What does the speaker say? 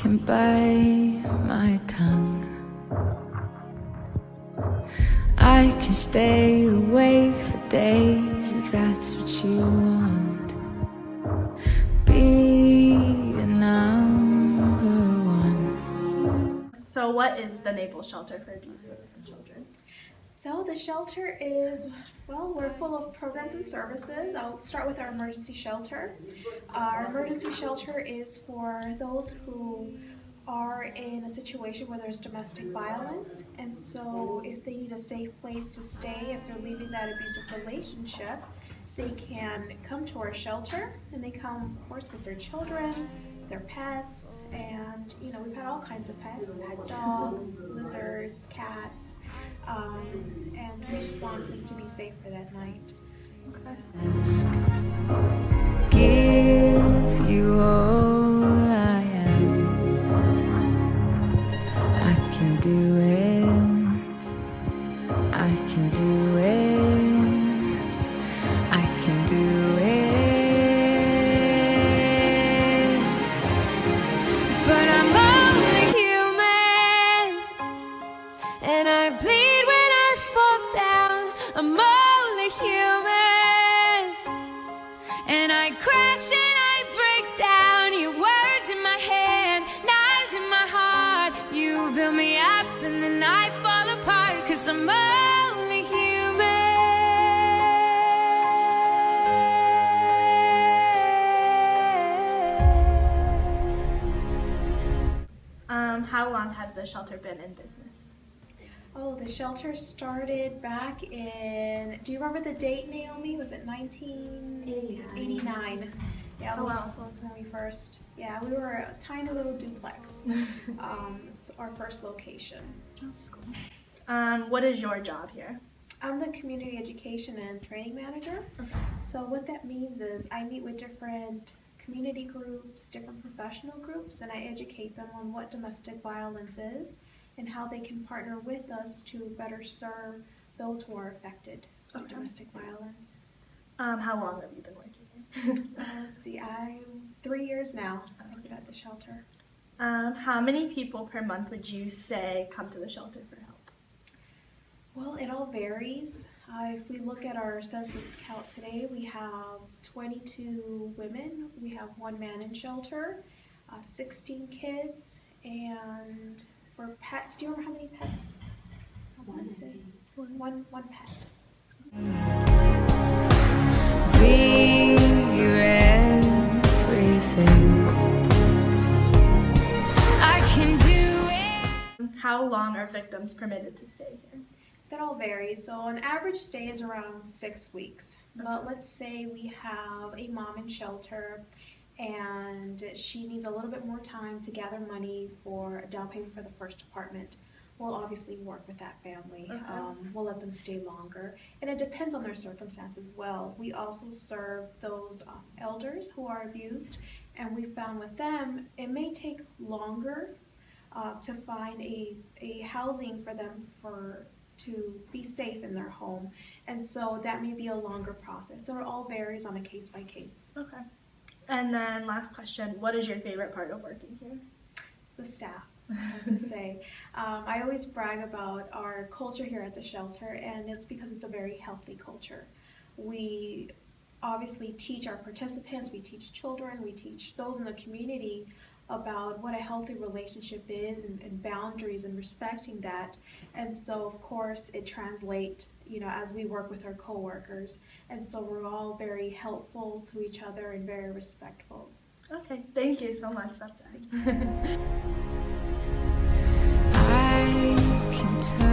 and bite my tongue. I can stay awake for days if that's what you want. Be a number one. So what is the Naples Shelter for Abused and Innocent Children? So the shelter is, well, we're full of programs and services. I'll start with our emergency shelter. Our emergency shelter is for those who are in a situation where there's domestic violence, and so if they need a safe place to stay, if they're leaving that abusive relationship, they can come to our shelter, and they come, of course, with their children, their pets, and we've had all kinds of pets. We've had dogs, lizards, cats, and we just want them to be safe for that night. Give you all I am. I can do it. I can do it. I can do it. But I'm only human, and I bleed when I fall down. I'm only human, and I crash and I break down. Your words in my hand, knives in my heart. You build me up and then I fall apart, 'cause I'm only human. How long has the shelter been in business? Oh, the shelter started back in, do you remember the date, Naomi? Was it 1989? Yeah, it was when we first, we were a tiny little duplex. It's our first location. That's cool. What is your job here? I'm the community education and training manager. Okay. So what that means is I meet with different community groups, different professional groups, and I educate them on what domestic violence is and how they can partner with us to better serve those who are affected by domestic violence. How long have you been working here? Let's see, I'm 3 years now working at the shelter. How many people per month would you say come to the shelter for help? Well, it all varies. If we look at our census count today, we have 22 women, we have 1 man in shelter, 16 kids, and for pets, do you remember how many pets? I want to say one pet. Be your everything. I can do it. How long are victims permitted to stay here? That all varies. So an average stay is around 6 weeks. But let's say we have a mom in shelter and she needs a little bit more time to gather money for a down payment for the first apartment. We'll obviously work with that family. We'll let them stay longer. And it depends on their circumstance as well. We also serve those elders who are abused, and we found with them it may take longer to find a housing for them to be safe in their home, and so that may be a longer process. So it all varies on a case by case. Okay. And then last question, what is your favorite part of working here? The staff, I have to say. I always brag about our culture here at the shelter, and it's because it's a very healthy culture. We obviously teach our participants, we teach children, we teach those in the community about what a healthy relationship is, and boundaries, and respecting that. And so of course it translates, as we work with our coworkers, and so we're all very helpful to each other and very respectful. Okay, thank you so much. That's it. I can turn